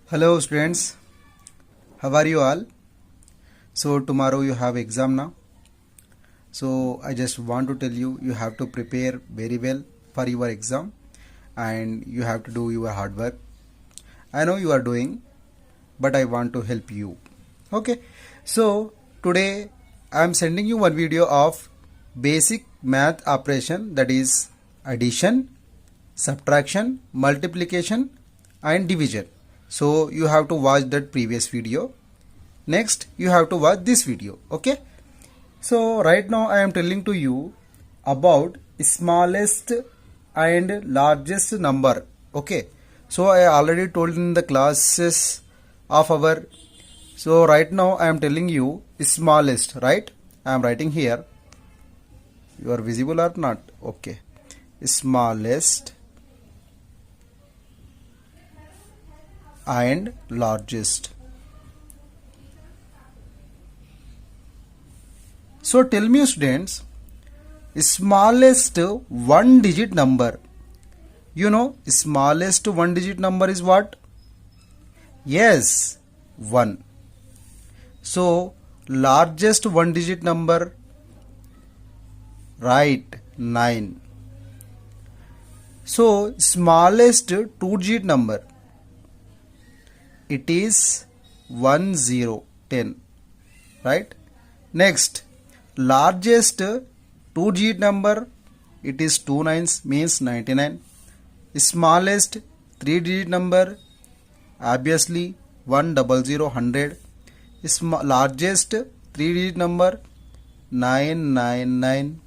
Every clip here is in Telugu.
Hello students, how are you all? So tomorrow you have exam now. So I just want to tell you, you have to prepare very well for your exam and you have to do your hard work. I know you are doing, but I want to help you. Okay, so today I am sending you one video of basic math operation, that is addition, subtraction, multiplication and division. So you have to watch that previous video. Next you have to watch this video. Okay, so right now I am telling to you about smallest and largest number. Okay, so I already told in the classes of our. So right now I am telling you smallest, right? I am writing here. You are visible or not? Okay, smallest and largest. So tell me students, smallest one digit number. You know, smallest one digit number is what? Yes, 1. So largest one digit number, right, 9. So smallest two digit number, it is 1010, right? Next, largest two digit number, it is 2 nines, means 99. Smallest three digit number, obviously 100, 100. Largest three digit number, 999.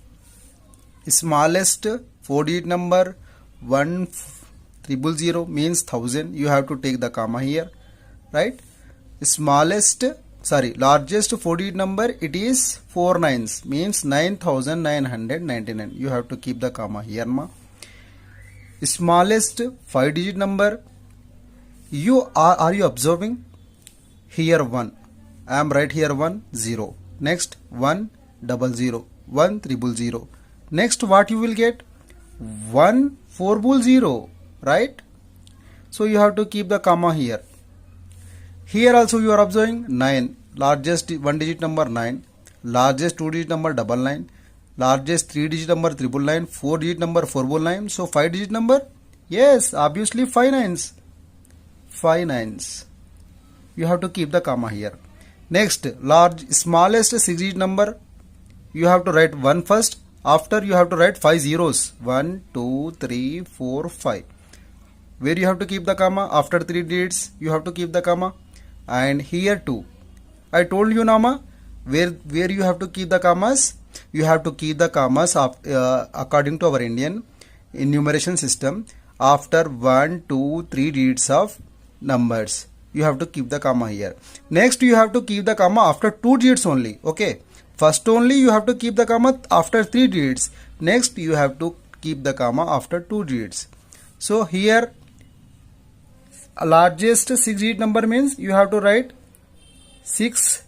Smallest four digit number, 1000, means 1000. You have to take the comma here, right? Largest four digit number, it is 4 nines, means 9999. You have to keep the comma here, ma. Smallest five digit number, are you observing? Here 1. I am right here 1 0. Next 100, 100. Next what you will get? 1400, right? So you have to keep the comma here. Here also you are observing 9. Largest one digit number 9. Largest two digit number 99. Largest three digit number 999. Four digit number 499. So five digit number? Yes, obviously 5 nines. 5 nines. You have to keep the comma here. Next, smallest six digit number, you have to write 1 first. After you have to write 5 zeros. 1, 2, 3, 4, 5. Where you have to keep the comma? After 3 digits, you have to keep the comma. And here too. I told you, Nama, where you have to keep the commas? You have to keep the commas according to our Indian enumeration system. After 1, 2, 3 digits of numbers, you have to keep the comma here. Next you have to keep the comma after 2 digits only. Okay, first only you have to keep the comma after 3 digits. Next you have to keep the comma after 2 digits. So here largest 6 digit number means you have to write 6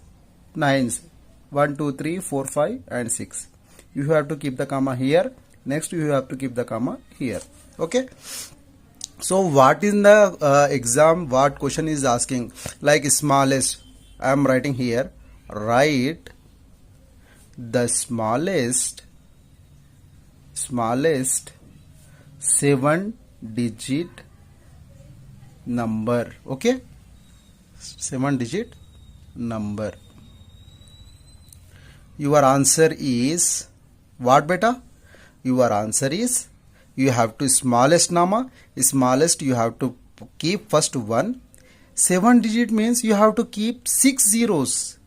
nines, 1 2 3 4 5 and 6. You have to keep the comma here. Next you have to keep the comma here. Okay, so what in the exam, what question is asking? Like smallest, I am writing here, write the smallest 7 digit number. Okay, 7 digit number. Your answer is what, beta? Your answer is, you have to smallest, Nama. Smallest you have to keep first 1. 7 digit means you have to keep 6 zeros.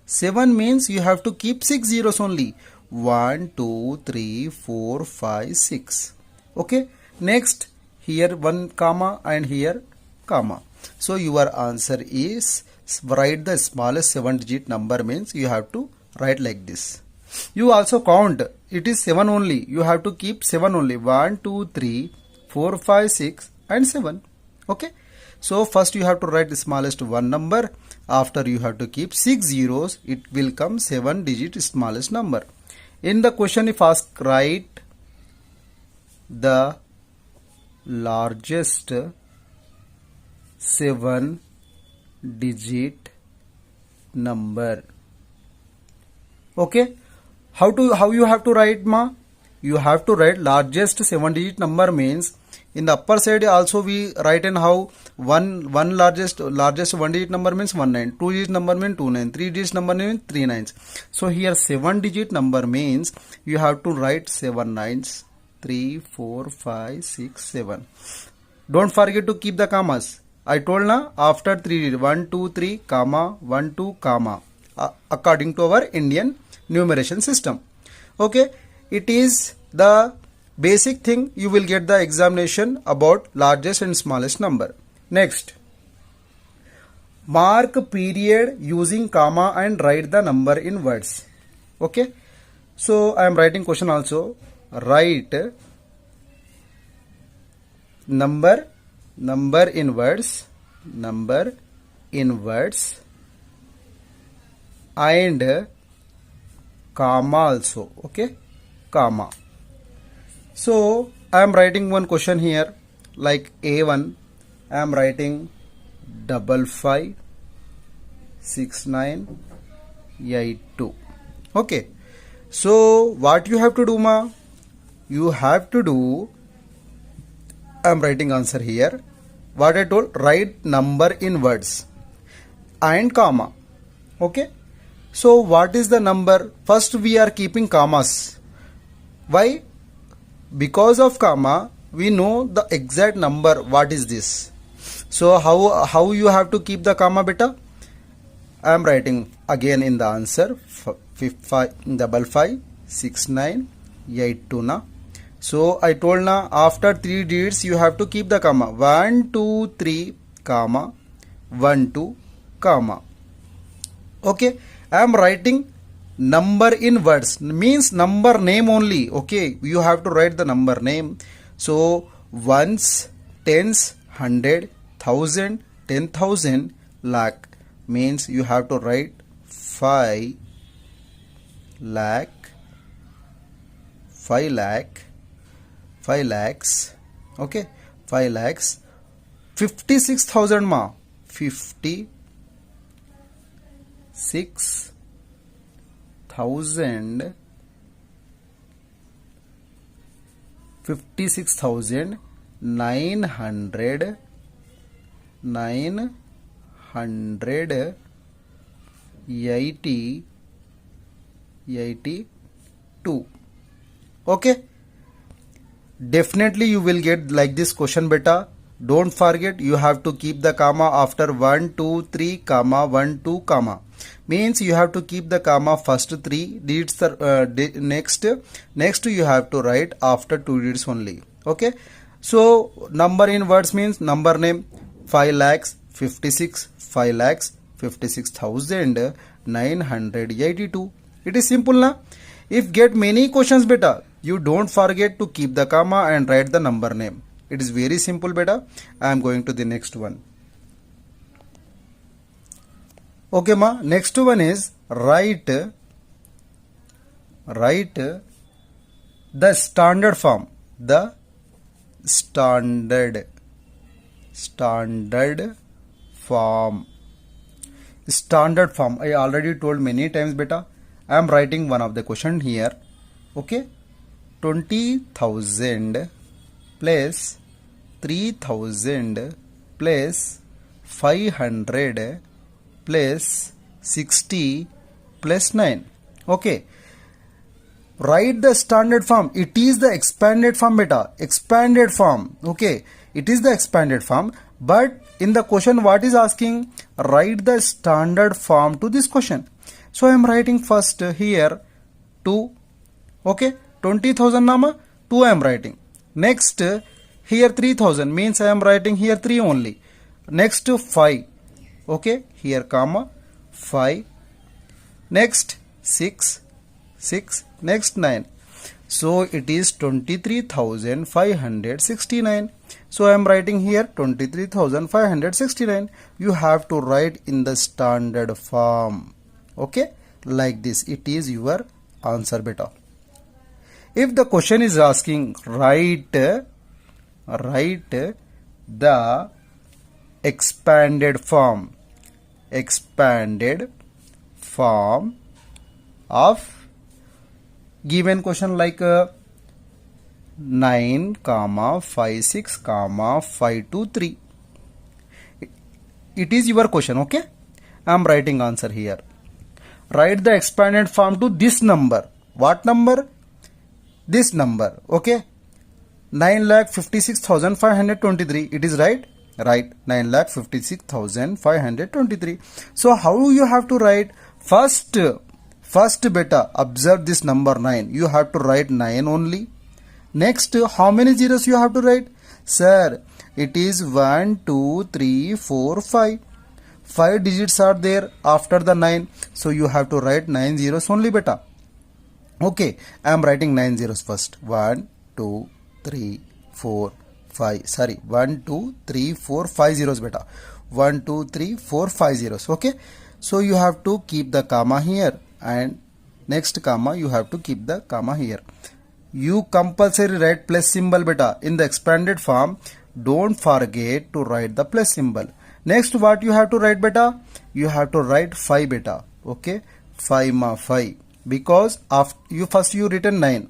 7 means you have to keep 6 zeros only. 1 2 3 4 5 6. Okay, next here 1 comma and here comma. So your answer is, write the smallest 7 digit number means you have to write like this. You also count, it is 7 only. You have to keep 7 only. 1 2 3 4 5 6 and 7. Okay, so first you have to write the smallest one number. After you have to keep 6 zeros, it will come 7 digit smallest number. In the question if asked, write the largest 7 digit number. Okay, how you have to write, ma? You have to write largest 7 digit number means in the upper side also we write in how one largest 1 digit number means 19, 2 digit number means 29, 3 digit number means 3 nines. So here 7 digit number means you have to write 7 nines, 3, 4, 5, 6, 7. Don't forget to keep the commas. I told na after 3 digit 1, 2, 3 comma 1, 2 comma according to our Indian numeration system. Okay, it is the basic thing you will get the examination about largest and smallest number. Next, mark period using comma and write the number in words. Okay, so I am writing question also. Write number in words, and comma also. Okay, comma. So I am writing one question here like A1. I am writing 556982. Okay, so what you have to do, ma? You have to do, I am writing answer here. What I told, write number in words and comma. Okay, so what is the number? First we are keeping commas. Why? Because of comma we know the exact number. What is this? So how you have to keep the comma, beta? I am writing again in the answer 556982 na. So I told na after 3 digits you have to keep the comma 1 2 3 comma 1 2 comma. Okay, I am writing number in words means number name only. Okay, you have to write the number name. So ones, tens, 100, 1000, 10,000, lakh means you have to write 5 lakh, 5 lakh, 5 lakhs. Okay, 5 lakhs. 56,000 ma, 56,000, 56,900, 982. Okay, definitely you will get like this question, beta. Don't forget you have to keep the comma after 1 2 3 comma 1 2 comma means you have to keep the comma first 3 digits. Next you have to write after 2 digits only. Okay, so number in words means number name 5 lakhs 56, 5 lakhs 56,982. It is simple na. If get many questions, beta, you don't forget to keep the comma and write the number name. It is very simple, beta. I am going to the next one. Okay, ma. Next one is write the standard form. The standard form. Standard form. I already told many times, beta. I am writing one of the question here. Okay, 20,000 plus 3,000 plus 500 plus 60 plus 9. Okay, write the standard form. It is the expanded form, beta. Expanded form. Okay, it is the expanded form, but in the question what is asking, write the standard form to this question. So I am writing first here 2. Okay, 20,000 nama 2 I am writing. Next here 3,000 means I am writing here 3 only. Next 5. Okay, here comma 5. Next 6. Next 9. So it is 23,569. So I am writing here 23,569. You have to write in the standard form. Okay, like this. It is your answer, beta. If the question is asking write the expanded form of given question like 9, 5, 6, 5, 2, 3. It is your question, okay? I am writing answer here. Write the expanded form to this number. What number? This number, okay? 9,56,523. It is right? Right. 9,56,523. So how you have to write? First beta, observe this number 9. You have to write 9 only. Next, how many zeros you have to write? Sir, it is 1, 2, 3, 4, 5. 5 digits are there after the 9. So you have to write 9 zeros only, beta. Okay, I am writing 9 zeros first. 1, 2, 3, 4, 5. Sorry, 1, 2, 3, 4, 5 zeros, beta. 1, 2, 3, 4, 5 zeros. Okay, so you have to keep the comma here, and next comma you have to keep the comma here. You compulsory write plus symbol, beta. In the expanded form, don't forget to write the plus symbol. Next, what you have to write, beta? You have to write 5, beta. Okay, 5. Because you written 9.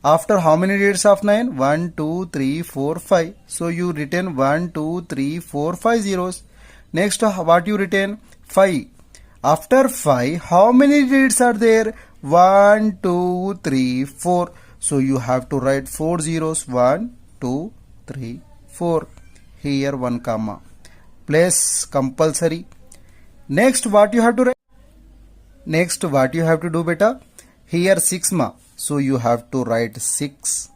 After how many digits of 9? 1, 2, 3, 4, 5. So you written 1, 2, 3, 4, 5 zeros. Next, what you written? 5. After 5, how many digits are there? 1, 2, 3, 4. So you have to write 4 zeros. 1, 2, 3, 4. Here 1 comma. Place compulsory. Next, what you have to write? Next, what you have to do, beta? Here 6 ma. So you have to write 6.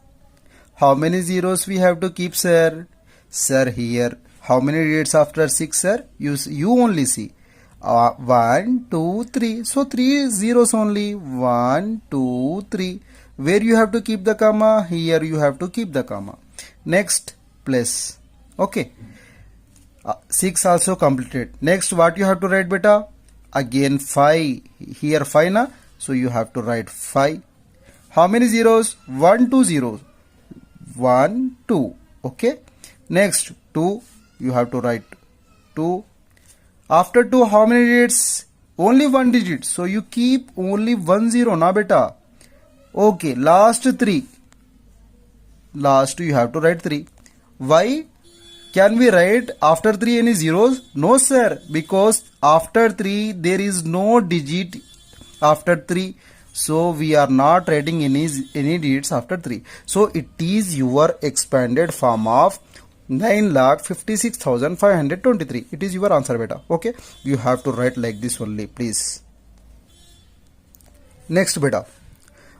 How many zeros we have to keep, sir? Sir, here how many digits after 6, sir? You only see. 1, 2, 3. So 3 zeros only. 1, 2, 3. Where you have to keep the comma? Here you have to keep the comma. Next, plus. Okay. 6 also completed. Next, what you have to write, beta? Again 5. Here 5 na. So you have to write 5. How many zeros? 1, 2 zeros. 1, 2. Okay. Next, 2. You have to write 2. After 2, how many digits? Only 1 digit. So you keep only 1 zero, na beta. Okay. Last 3. Last you have to write 3. Why? Can we write after 3 any zeros? No, sir. Because after 3 there is no digit after 3. So we are not writing any digits after 3. So it is your expanded form of 9,56,523. It is your answer, beta. Okay. You have to write like this only, please. Next, beta.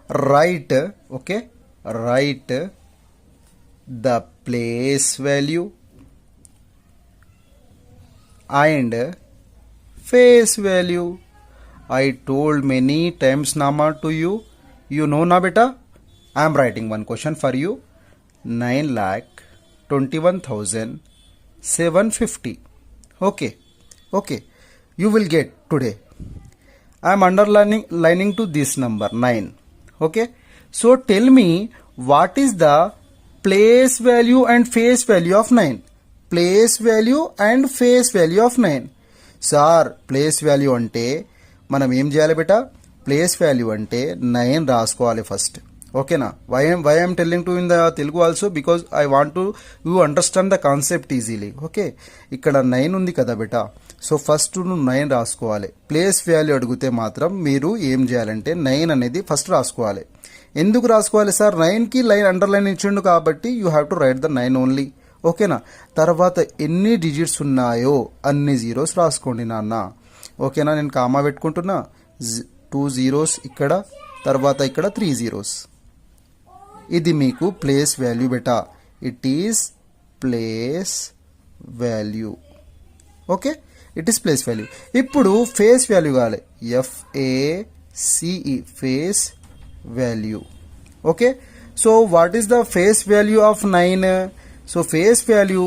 Write, okay. Write the place value and face value. I told many times Nama to you. You know na beta? I am writing one question for you. 9,21,750. Okay. Okay. You will get today. I am underlining to this number 9. Okay. So tell me what is the place value and face value of 9. Place value and face value of 9. Sir, place value ante మనం ఏం చేయాలి బేటా? ప్లేస్ వాల్యూ అంటే 9 రాసుకోవాలి ఫస్ట్. ఓకేనా? Why I'm telling to in the Telugu also because I want to you understand the concept easily. Okay, ఇక్కడ 9 ఉంది కదా బేటా. సో ఫస్ట్ నువ్వు 9 రాసుకోవాలి. ప్లేస్ వాల్యూ అడిగితే మాత్రం మీరు ఏం చేయాలంటే 9 అనేది ఫస్ట్ రాసుకోవాలి. ఎందుకు రాసుకోవాలి సార్? 9కి లైన్ అండర్లైన్ ఇచ్చిండు కాబట్టి you have to write the 9 only. ఓకేనా? తర్వాత ఎన్ని డిజిట్స్ ఉన్నాయో అన్ని జీరోస్ రాసుకోండి నాన్న. ఓకేనా? నేను కామా పెట్టుకుంటున్నా. 2 zeros ఇక్కడ, తర్వాత ఇక్కడ 3 zeros. ఇది మీకు place value beta. It is place value. Okay, it is place value. ఇప్పుడు ఫేస్ వాల్యూ కావాలి. FACE face value. Okay, so what is the face value of 9? So face value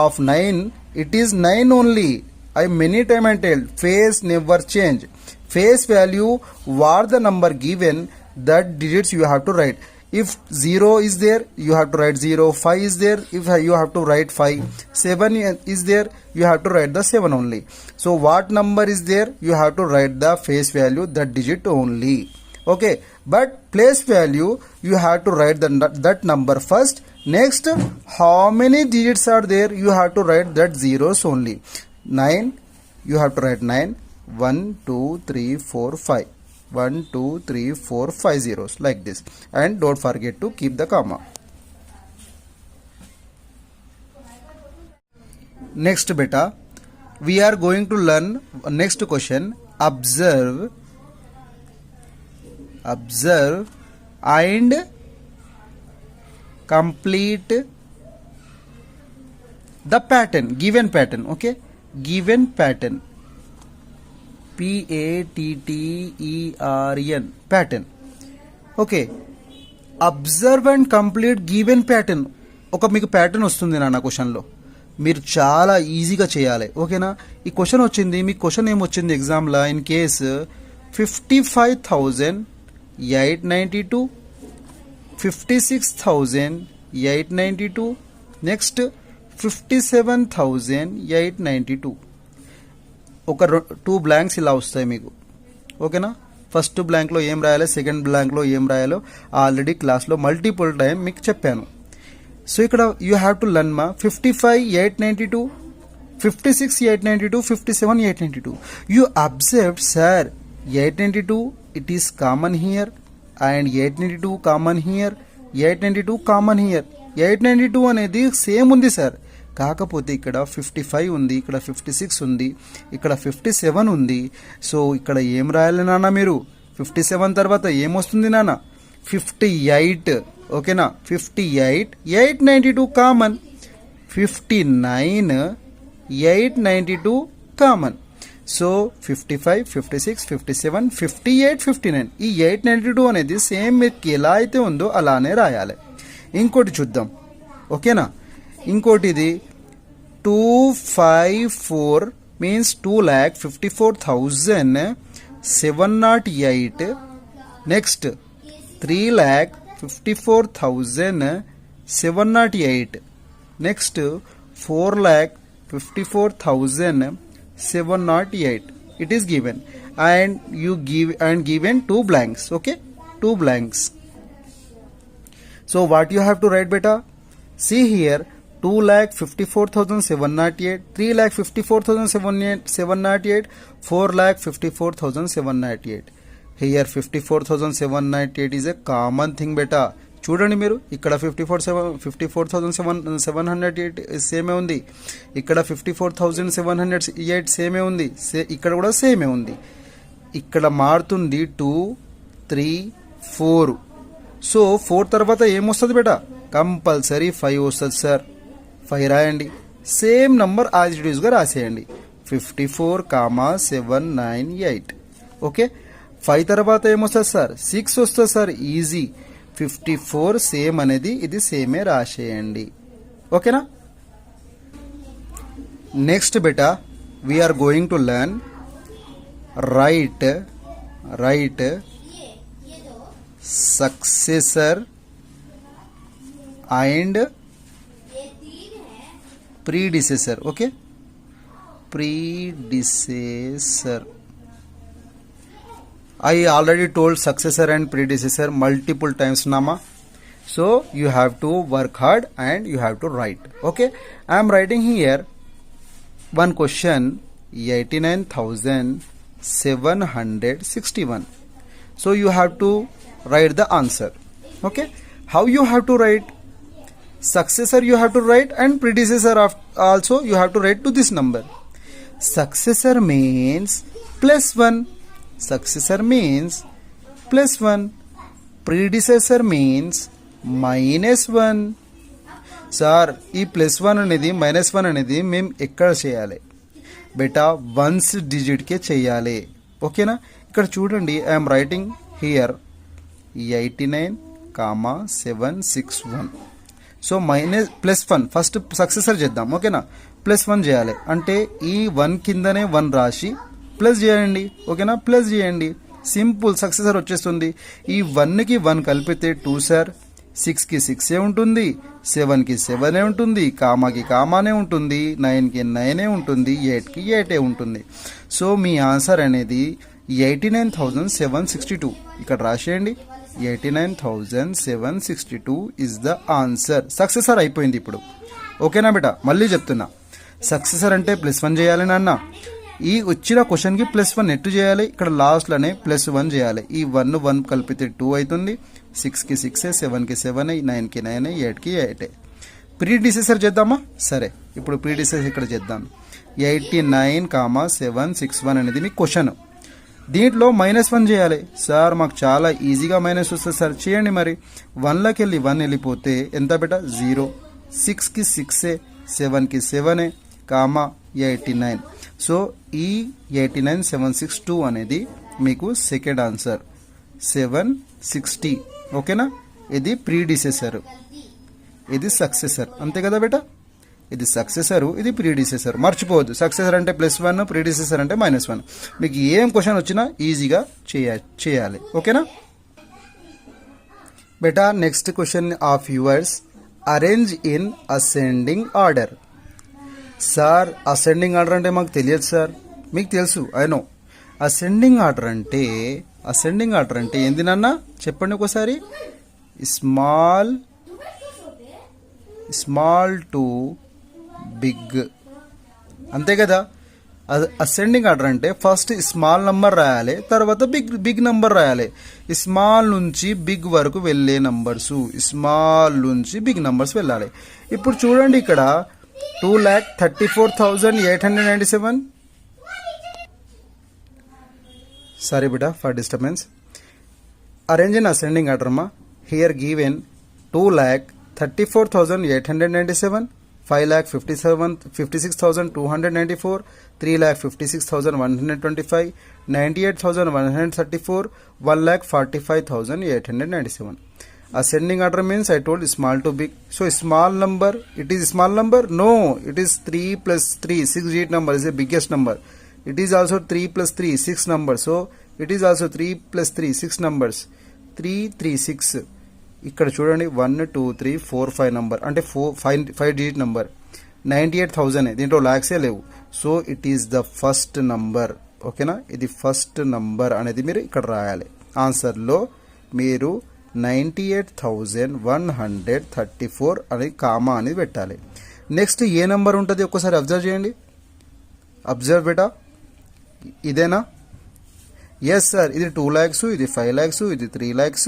of 9, it is 9 only. I many time I tell, face never change. Face value what the number given, that digits you have to write. If 0 is there, you have to write 0. 5 is there, if you have to write 5. 7 is there, you have to write the 7 only. So what number is there, you have to write the face value, that digit only. Okay, but place value, you have to write that number first. Next, how many digits are there, you have to write that zeros only. 9, you have to write 9. 1 2 3 4 5. 1 2 3 4 5 zeros, like this. And don't forget to keep the comma. Next beta, we are going to learn next question. Observe and complete the pattern, given pattern. Okay, given pattern, PATTERN, pattern. Okay, observe and complete given pattern. ఒక మీకు ప్యాటర్న్ వస్తుంది నాన్న క్వశ్చన్లో, మీరు చాలా ఈజీగా చేయాలి. ఓకేనా, ఈ క్వశ్చన్ వచ్చింది, మీకు క్వశ్చన్ ఏమొచ్చింది ఎగ్జామ్లో, ఇన్ కేసు 55,892, 56,892, నెక్స్ట్ 57,892. ఒక 2 బ్లాంక్స్ ఇలా వస్తాయి మీకు. ఓకేనా, ఫస్ట్ బ్లాంక్లో ఏం రాయాలో, సెకండ్ బ్లాంక్లో ఏం రాయాలో ఆల్రెడీ క్లాస్లో మల్టిపుల్ టైం మీకు చెప్పాను. సో ఇక్కడ యూ హ్యావ్ టు లర్న్ మా 55,892, 56,892, 57,892. You observe sir 892 it is common here and 892 common here, 892 common here. 892 అనేది సేమ్ ఉంది సార్, కాకపోతే ఇక్కడ 55 ఉంది, ఇక్కడ 56 ఉంది, ఇక్కడ 57 ఉంది. సో ఇక్కడ ఏం రాయాలి నాన్న మీరు, 57 తర్వాత ఏమొస్తుంది నాన్న, 58. ఓకేనా, 58, 892 కామన్, 59, 892 కామన్. సో 55, 56, 57, 58, 59. ఈ 892 అనేది సేమ్ మీకు ఎలా అయితే ఉందో అలానే రాయాలి. ఇంకోటి చూద్దాం. ఓకేనా, ఇంకోటి ఇది 254 means 2,54,708. Next 3,54,708. Next 4,54,708. It is given and you give and given 2 blanks. Okay, 2 blanks. So what you have to write beta? See here, 2,54,708, 3,54,708, 4,54,708. Here 54,708 is a common thing beta. చూడండి మీరు, ఇక్కడ 54,708 సేమే ఉంది, ఇక్కడ 54,708 సేమే ఉంది, ఇక్కడ కూడా సేమే ఉంది. ఇక్కడ మారుతుంది 2, 3, 4. సో 4 తర్వాత ఏమొస్తుంది బేటా, కంపల్సరీ 5 వస్తుంది సార్. 5 రాయండి, సేమ్ నంబర్ యాజ్ ఇట్ ఈస్గా రాసేయండి, 54,798. ఓకే, 5 తర్వాత ఏమొస్తుంది సార్, 6 వస్తుంది సార్, ఈజీ. 54 సేమ్ అనేది ఇది సేమే రాసేయండి. ఓకేనా, నెక్స్ట్ బేటా we are going to learn right successor and predecessor. Okay, predecessor. I already told successor and predecessor multiple times Nama. So you have to work hard and you have to write. Okay, I am writing here one question, 89,761. So you have to write the answer. Okay, how you have to write? Successor you have to write and predecessor also you have to write to this number. Successor means +1. Successor means +1. Predecessor means -1. Sir ఈ +1 అనేది -1 అనేది మేము ఎక్కడ చేయాలి బేటా, వన్స్ డిజిట్కే చేయాలి. ఓకేనా, ఇక్కడ చూడండి, I'm writing here 89,761. So +1 first successor చేద్దాం. ఓకేనా, +1 చేయాలి అంటే ఈ 1 కిందనే 1 రాసి ప్లస్ చేయండి. ఓకేనా, ప్లస్ చేయండి. సింపుల్ సక్సెసర్ వచ్చేస్తుంది. ఈ 1కి 1 కలిపితే 2 సార్, 6కి 6 ఉంటుంది, 7కి 7 ఉంటుంది, కామాకి కామానే ఉంటుంది, 9కి 9 ఉంటుంది, 8కి 8 ఉంటుంది. సో మీ ఆన్సర్ అనేది 89,762. ఇక్కడ రాసేయండి, 89,762 ఇస్ ద ఆన్సర్. సక్సెసర్ అయిపోయింది ఇప్పుడు. ఓకేనా బేటా? మళ్ళీ చెప్తున్నా, సక్సెసర్ అంటే +1 చేయాలి నాన్న. ఈ వచ్చిన క్వశ్చన్కి +1 నెట్టు చేయాలి. ఇక్కడ లాస్ట్లోనే +1 చేయాలి. ఈ 1 కలిపితే 2 అవుతుంది, 6కి 6, 7కి 7, 9కి 9, 8కి 8. ప్రీ డిసెసర్ చేద్దామా? సరే, ఇప్పుడు ప్రీ డిసెసర్ ఇక్కడ చేద్దాం. 89,761 అనేది మీ క్వశ్చన్. దీంట్లో -1 చేయాలి. సార్ మాకు చాలా ఈజీగా మైనస్ వస్తుంది సార్. చేయండి మరి. 1లోకి వెళ్ళి 1 వెళ్ళిపోతే ఎంత బేటా? 0. 6కి 6, 7కి 7, కామా 89. సో ఈ 89,762 అనేది మీకు సెకండ్ ఆన్సర్, 760. ఓకేనా? ఇది ప్రీ డిసెసర్, ఇది సక్సెసర్. అంతే కదా బేటా? ఇది సక్సెసర్, ఇది ప్రీ డిసెసర్. మర్చిపోవద్దు, సక్సెసర్ అంటే +1, ప్రీ డిసెసర్ అంటే -1. మీకు ఏం క్వశ్చన్ వచ్చినా ఈజీగా చేయాలి. ఓకేనా బేటా? Next question of yours, arrange in ascending order. Sir ascending order అంటే మాకు తెలియదు సార్. మీకు తెలుసు, ఐ నో. అసెండింగ్ ఆర్డర్ అంటే ఏంది నాన్న? చెప్పండి ఒకసారి. స్మాల్ టు బిగ్, అంతే కదా? అసెండింగ్ ఆర్డర్ అంటే ఫస్ట్ స్మాల్ నంబర్ రాయాలి, తర్వాత బిగ్ నంబర్ రాయాలి. స్మాల్ నుంచి బిగ్ వరకు వెళ్ళే నంబర్స్, స్మాల్ నుంచి బిగ్ నంబర్స్ వెళ్ళాలి. ఇప్పుడు చూడండి, ఇక్కడ 2,34,897. సారీ బిటా for disturbance. Arrange in ascending order మా. Here given 2,34,897, 5,56,294, 3,56,125, 98,134, 1,45,897. Ascending order means I told small to big. So small number, it is small number? No, it is 3 plus 3, 6-digit number is the biggest number. It is also 3 plus 3, 6 numbers. So it is also 3 plus 3, 6 numbers. 3, 3, 6. ఇక్కడ చూడండి, 1, 2, 3, 4, 5 నంబర్ అంటే 5 డిజిట్ నంబర్. 98,000, దీంట్లో ల్యాక్సే లేవు. So it is the first number. ఓకేనా? ఇది ఫస్ట్ నంబర్ అనేది మీరు ఇక్కడ రాయాలి. ఆన్సర్లో మీరు 98,134 అని కామా అనేది పెట్టాలి. నెక్స్ట్ ఏ నెంబర్ ఉంటుంది ఒక్కసారి అబ్జర్వ్ చేయండి. అబ్జర్వ్ బేటా, ఇదేనా? ఎస్ సార్, ఇది 2 lakhs, ఇది 5 lakhs, ఇది 3 lakhs.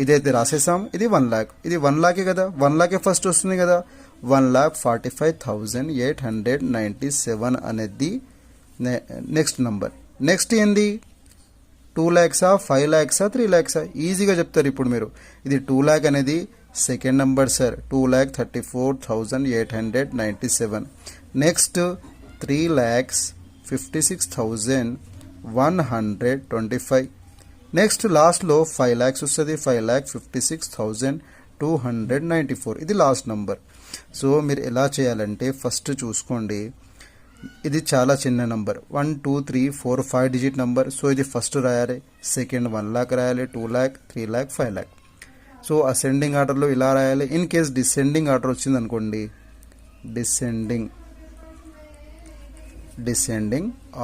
ఇదైతే రాసేసాం. ఇది 1 lakh, ఇది 1 lakh కదా? 1 lakh ఫస్ట్ వస్తుంది కదా? 1,45,897 అనేది నెక్స్ట్ నంబర్. నెక్స్ట్ ఏంది? 2 lakhs, 5 lakhs, 3 lakhs? ఈజీగా చెప్తారు ఇప్పుడు మీరు. ఇది 2 lakh అనేది second number sir, 2,34,897. Next 3,56,125. Next లాస్ట్లో 5 lakhs వస్తుంది, 5,56,294. ఇది లాస్ట్ నంబర్. సో మీరు ఎలా చేయాలంటే ఫస్ట్ చూసుకోండి, ఇది చాలా చిన్న నంబర్, 1, 2, 3, 4, 5 డిజిట్ నంబర్. సో ఇది ఫస్ట్ రాయాలి, సెకండ్ 1 lakh రాయాలి, 2 lakh, 3 lakh, 5 lakh. So ascending ఆర్డర్లో ఇలా రాయాలి. ఇన్ కేస్ డిసెండింగ్ ఆర్డర్ వచ్చింది అనుకోండి, డిసెండింగ్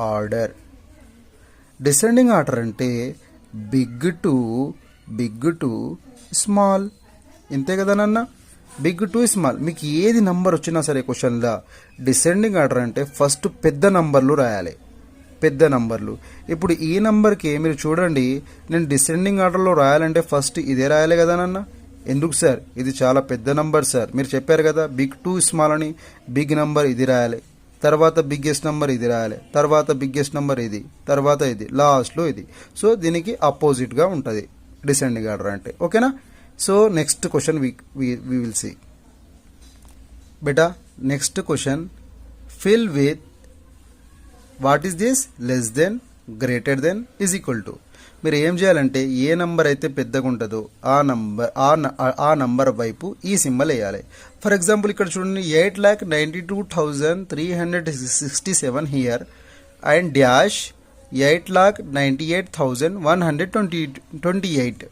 ఆర్డర్. డిసెండింగ్ ఆర్డర్ అంటే బిగ్ టు స్మాల్, ఇంతే కదా నాన్న? Big to small. మీకు ఏది నంబర్ వచ్చినా సరే క్వశ్చన్లో డిసెండింగ్ ఆర్డర్ అంటే ఫస్ట్ పెద్ద నంబర్లు రాయాలి, పెద్ద నంబర్లు. ఇప్పుడు ఈ నంబర్కి మీరు చూడండి, నేను డిసెండింగ్ ఆర్డర్లో రాయాలంటే ఫస్ట్ ఇదే రాయాలి కదా నాన్న? ఎందుకు సార్? ఇది చాలా పెద్ద నంబర్ సార్, మీరు చెప్పారు కదా బిగ్ టు స్మాల్ అని. బిగ్ నంబర్ ఇది రాయాలి, తర్వాత బిగ్గెస్ట్ నెంబర్ ఇది రాయాలి, తర్వాత బిగ్గెస్ట్ నెంబర్ ఇది, తర్వాత ఇది, లాస్ట్లో ఇది. సో దీనికి అపోజిట్గా ఉంటుంది డిసెండింగ్ ఆర్డర్ అంటే. ఓకేనా? So next question we will see బేటా. Next question, fill with what is this? Less than, greater than, is equal to. మీరు ఏం చేయాలంటే ఏ నంబర్ అయితే పెద్దగా ఉంటుందో ఆ నంబర్ వైపు ఈ సింబల్ వేయాలి. ఫర్ ఎగ్జాంపుల్ ఇక్కడ చూడండి, 8,92,367 here and dash 8,98,128.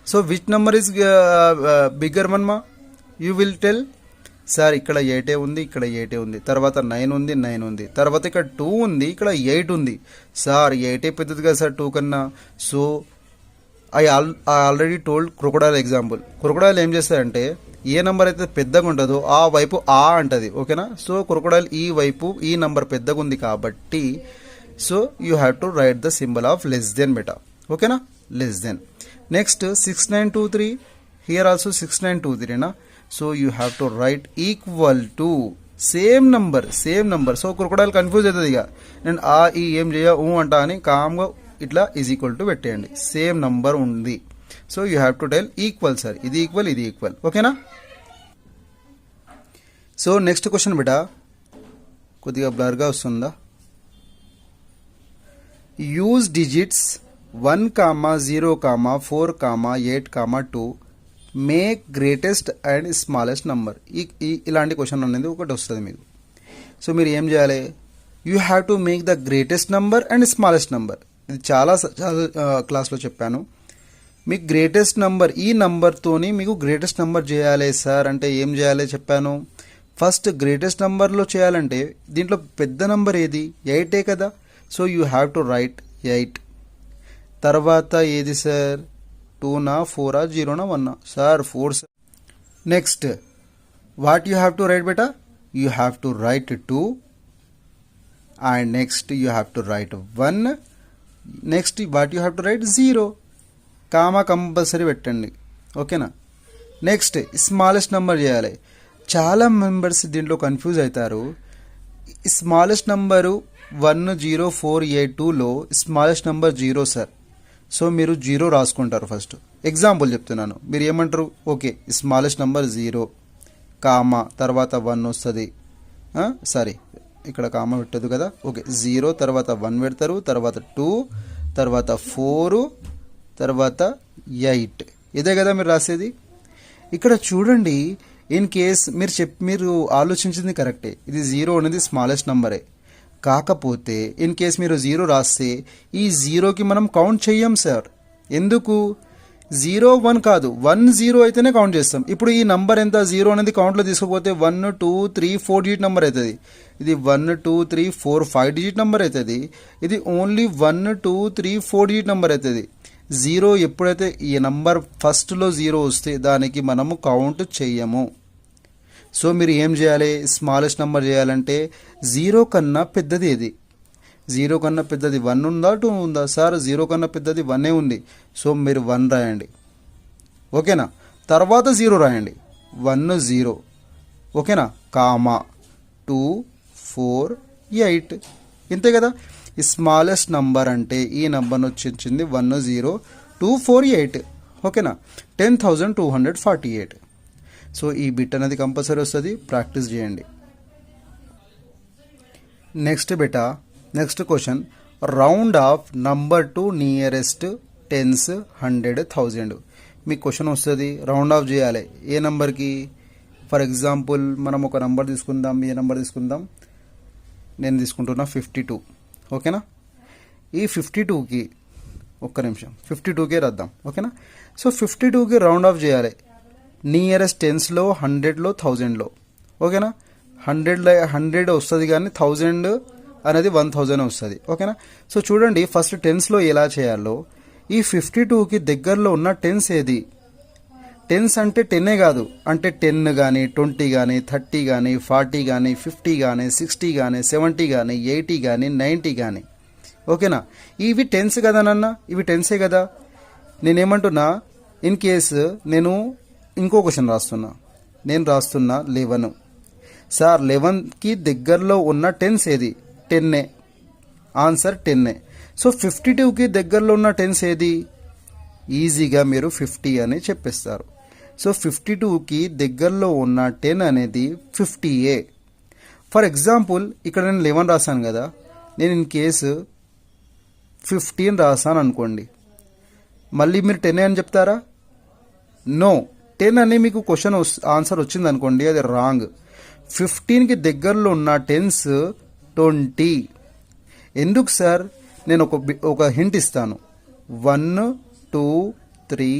So which number is bigger one ma? You will tell. Sir ఇక్కడ 8 ఉంది, ఇక్కడ 8 ఉంది, తర్వాత 9 ఉంది, 9 ఉంది, తర్వాత ఇక్కడ 2 ఉంది, ఇక్కడ 8 ఉంది. సార్ 8 పెద్దది కదా సార్ 2 కన్నా. So I already told crocodile example. Crocodile ఏం చేస్తారంటే ఏ నెంబర్ అయితే పెద్దగా ఉంటుందో ఆ వైపు ఆ అంటది, ఓకేనా. సో క్రొకడైల్ ఈ వైపు ఈ నంబర్ పెద్దగా ఉంది కాబట్టి so you have to write the symbol of less than బెటా, ఓకేనా, less than. Next 6923, here also 6923 నా. So you have to write equal to same number. So crocodile confuse అవుతుంది. ఇక నేను ఆ ఈ ఏం చేయ అంటా అని కామ్గా ఇట్లా ఈజ్ ఈక్వల్ టు పెట్టేయండి. సేమ్ నంబర్ ఉంది. So you have to tell equal sir, ఇది ఈక్వల్ ఇది ఈక్వల్, ఓకేనా. సో నెక్స్ట్ క్వశ్చన్ బిటా కొద్దిగా బ్లర్గా వస్తుందా. Use digits 1, 0, 4, 8, 2 make greatest and smallest number. ఇలాంటి క్వశ్చన్ అనేది ఒకటి వస్తుంది మీకు. సో మీరు ఏం చేయాలి, you have to make the greatest number and smallest number. ఇది చాలా క్లాస్లో చెప్పాను. మీకు గ్రేటెస్ట్ నంబర్ ఈ నంబర్తోని మీకు గ్రేటెస్ట్ నంబర్ చేయాలి సార్ అంటే ఏం చేయాలి చెప్పాను. ఫస్ట్ గ్రేటెస్ట్ నంబర్లో చేయాలంటే దీంట్లో పెద్ద నంబర్ ఏది 8 కదా. So you have to write 8. తర్వాత ఏది సార్ 2నా 4ఆ 0నా 1నా sir 4 sir. Next what you have to write బెటా, you have to write 2 and next you have to write 1. Next what you have to write 0, comma compulsory పెట్టండి, ఓకేనా. నెక్స్ట్ స్మాలెస్ట్ నెంబర్ చేయాలి. చాలా మెంబర్స్ దీంట్లో కన్ఫ్యూజ్ అవుతారు. స్మాలెస్ట్ నంబరు 10482లో స్మాలెస్ట్ నెంబర్ 0 సార్. సో మీరు 0 రాసుకుంటారు. ఫస్ట్ ఎగ్జాంపుల్ చెప్తున్నాను, మీరు ఏమంటారు, ఓకే స్మాలెస్ట్ నెంబర్ 0 కామా తర్వాత 1 వస్తుంది. సారీ ఇక్కడ కామా పెట్టదు కదా, ఓకే 0 తర్వాత 1 పెడతారు, తర్వాత 2, తర్వాత 4, తర్వాత 8. ఇదే కదా మీరు రాసేది. ఇక్కడ చూడండి, ఇన్ కేస్ మీరు ఆలోచించింది కరెక్టే, ఇది 0 అనేది స్మాలెస్ట్ నంబరే. కాకపోతే ఇన్ కేస్ మీరు 0 రాస్తే ఈ 0కి మనం కౌంట్ చెయ్యం సార్. ఎందుకు 0, 1 కాదు, 1, 0 అయితేనే కౌంట్ చేస్తాం. ఇప్పుడు ఈ నంబర్ ఎంత 0 అనేది కౌంట్లో తీసుకోపోతే 1, 2, 3, 4 డిజిట్ నెంబర్ అవుతుంది. ఇది 1, 2, 3, 4, 5 డిజిట్ నెంబర్ అవుతుంది. ఇది ఓన్లీ 1, 2, 3, 4 డిజిట్ నెంబర్ అవుతుంది. 0 ఎప్పుడైతే ఈ నంబర్ ఫస్ట్లో 0 వస్తే దానికి మనము కౌంట్ చెయ్యము. సో మీరు ఏం చేయాలి, స్మాలెస్ట్ నెంబర్ చేయాలంటే 0 కన్నా పెద్దది ఏది, 0 కన్నా పెద్దది 1 ఉందా 2 ఉందా సార్, 0 కన్నా పెద్దది 1 ఉంది. సో మీరు 1 రాయండి, ఓకేనా. తర్వాత 0 రాయండి, 1, 0, ఓకేనా, కామా 2, 4, 8. ఇంతే కదా. ఈ స్మాలెస్ట్ నంబర్ అంటే ఈ నెంబర్ని వచ్చింది 1, 0, 2, 4, 8, ఓకేనా. 10,248. సో ఈ బిట్ అనేది కంపల్సరీ వస్తుంది, ప్రాక్టీస్ చేయండి. Next question, round off number to nearest tens, 100, 1000. మీకు క్వశ్చన్ వస్తుంది, రౌండ్ ఆఫ్ చేయాలి ఏ నెంబర్కి. ఫర్ ఎగ్జాంపుల్ మనం ఒక నెంబర్ తీసుకుందాం, ఏ నెంబర్ తీసుకుందాం, నేను తీసుకుంటున్నా 52, ఓకేనా. ఈ 52కి ఒక్క నిమిషం 52కే రాద్దాం, ఓకేనా. సో 52కి రౌండ్ ఆఫ్ చేయాలి నియరెస్ట్ టెన్స్లో, 100లో, 1000లో, ఓకేనా. 100 వస్తుంది కానీ 1000 అనేది 1000 వస్తుంది, ఓకేనా. సో చూడండి ఫస్ట్ టెన్స్లో ఎలా చేయాలో. ఈ 52కి దగ్గరలో ఉన్న టెన్స్ ఏది, టెన్స్ అంటే 10 కాదు, అంటే 10 కానీ 20 కానీ 30 కానీ 40 కానీ 50 కానీ 60 కానీ 70 కానీ 80 కానీ 90 కానీ, ఓకేనా. ఇవి టెన్స్ కదా నాన్న, ఇవి టెన్సే కదా. నేనేమంటున్నా, ఇన్ కేసు నేను ఇంకో క్వశ్చన్ రాస్తున్నా, నేను రాస్తున్నా 11 సార్. 11కి దగ్గరలో ఉన్న టెన్స్ ఏది, 10. ఆన్సర్ 10. సో 52కి దగ్గరలో ఉన్న టెన్స్ ఏది, ఈజీగా మీరు 50 అని చెప్పేస్తారు. సో 52కి దగ్గరలో ఉన్న 10 అనేది 50. ఫర్ ఎగ్జాంపుల్ ఇక్కడ నేను 11 రాశాను కదా, నేను ఇన్ కేసు 15 రాశాను అనుకోండి, మళ్ళీ మీరు 10 అని చెప్తారా? నో, 10 అని మీకు క్వశ్చన్ ఆన్సర్ వచ్చింది అనుకోండి, అది రాంగ్. 15కి దగ్గరలో ఉన్న టెన్స్ 20. ఎందుకు సార్, నేను ఒక హింట్ ఇస్తాను. 1 2 3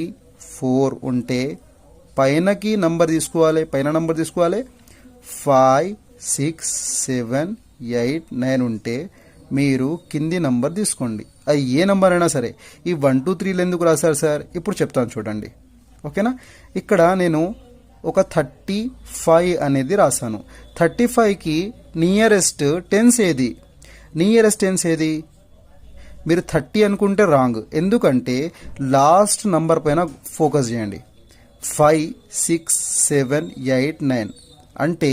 4 ఉంటే పైనకి నంబర్ తీసుకోవాలి, పైన నంబర్ తీసుకోవాలి. 5 6 7 8 9 ఉంటే మీరు కింది నంబర్ తీసుకోండి. అది ఏ నంబర్ అయినా సరే. ఈ 1 2 3 ఎందుకు రాశారు సార్? ఇప్పుడు చెప్తాను చూడండి. ఓకేనా? ఇక్కడ నేను ఒక 35 అనేది రాశాను. 35కి నియరెస్ట్ టెన్స్ ఏది? నియరెస్ట్ టెన్స్ ఏది? మీరు 30 అనుకుంటే రాంగ్. ఎందుకంటే లాస్ట్ నంబర్ పైన ఫోకస్ చేయండి. 5 6 7 8 9 అంటే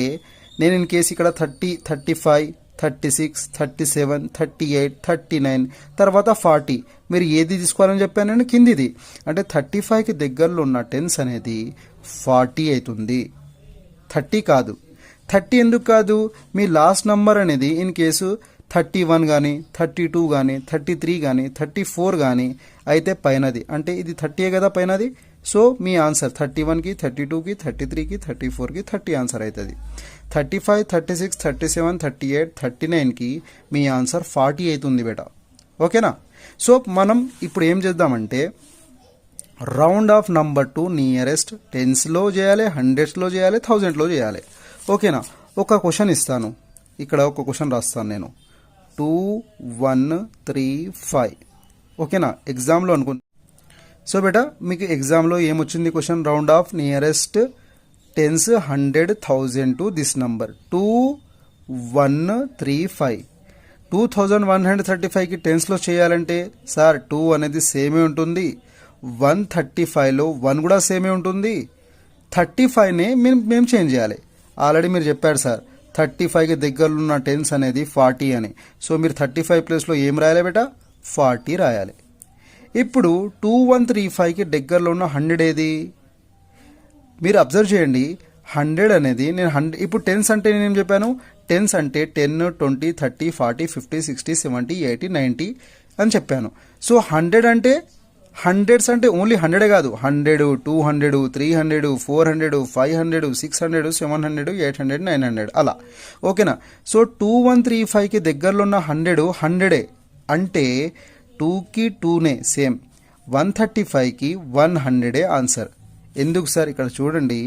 నేను ఇన్ కేసు ఇక్కడ 30 35 36 37 38 39 తర్వాత 40 మీరు ఏది తీసుకోవాలని చెప్పాను నేను? కిందిది. అంటే 35కి దగ్గరలో ఉన్న టెన్స్ అనేది 40 అవుతుంది, 30 కాదు. 30 ఎందుకు కాదు? మీ లాస్ట్ నంబర్ అనేది ఇన్ కేసు 31 కానీ 32 కానీ 33 కానీ 34 కానీ అయితే పైనది. అంటే ఇది 30 కదా పైనది. సో మీ ఆన్సర్ 31కి 32కి 33కి 34కి 30 ఆన్సర్ అవుతుంది. 35 36 37 38 39కి మీ ఆన్సర్ 40 అవుతుంది బేటా. ఓకేనా? సో మనం ఇప్పుడు ఏం చేద్దామంటే round off number to nearest టెన్స్లో చేయాలి, హండ్రెడ్స్లో చేయాలి, థౌజండ్లో చేయాలి. ఓకేనా? ఒక క్వశ్చన్ ఇస్తాను. ఇక్కడ ఒక క్వశ్చన్ రాస్తాను నేను. 2 1 3 5. ఓకేనా? ఎగ్జామ్లో అనుకుంటా. సో బేటా మీకు ఎగ్జామ్లో ఏమొచ్చింది question? Round off nearest tens 100 1000 to this number 2 1 3 5. 2135కి టెన్స్లో చేయాలంటే సార్ 2 అనేది సేమే ఉంటుంది, 135లో 1 కూడా సేమే ఉంటుంది, 35నే మేము చేంజ్ చేయాలి. ఆల్రెడీ మీరు చెప్పారు సార్ 35కి దగ్గరలో ఉన్న టెన్స్ అనేది 40 అని. సో మీరు 35 ప్లేస్లో ఏం రాయాలి బేటా? 40 రాయాలి. ఇప్పుడు 2135కి దగ్గరలో ఉన్న 100 ఏది? మీరు అబ్జర్వ్ చేయండి. 100 అనేది నేను ఇప్పుడు టెన్స్ అంటే నేనేం చెప్పాను? టెన్స్ అంటే 10 20 30 40 50 60 70 80 90 అని చెప్పాను. సో 100 అంటే హండ్రెడ్స్ అంటే ఓన్లీ 100 కాదు, 100 200 300 400 500 600 700 800 900 అలా. ఓకేనా? సో 2135కి దగ్గరలో ఉన్న 100 అంటే 2కి 2నే సేమ్, 135కి 100 ఆన్సర్. ఎందుకు సార్? ఇక్కడ చూడండి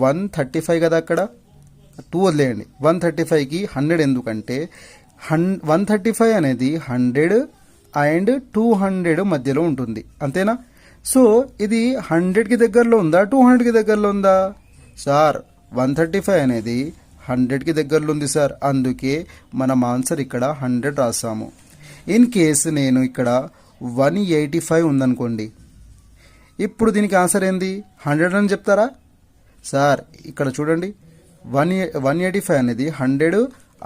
135 కదా, అక్కడ 2 వదిలేయండి. 135కి 100 ఎందుకంటే 135 అనేది 100 అండ్ 200 మధ్యలో ఉంటుంది, అంతేనా? సో ఇది 100కి దగ్గరలో ఉందా 200కి దగ్గరలో ఉందా? సార్ 135 అనేది 100కి దగ్గరలో ఉంది సార్. అందుకే మనం ఆన్సర్ ఇక్కడ 100 రాసాము. ఇన్ కేసు నేను ఇక్కడ 185 ఉందనుకోండి, ఇప్పుడు దీనికి ఆన్సర్ ఏంది? 100 అని చెప్తారా? సార్ ఇక్కడ చూడండి 185 అనేది 100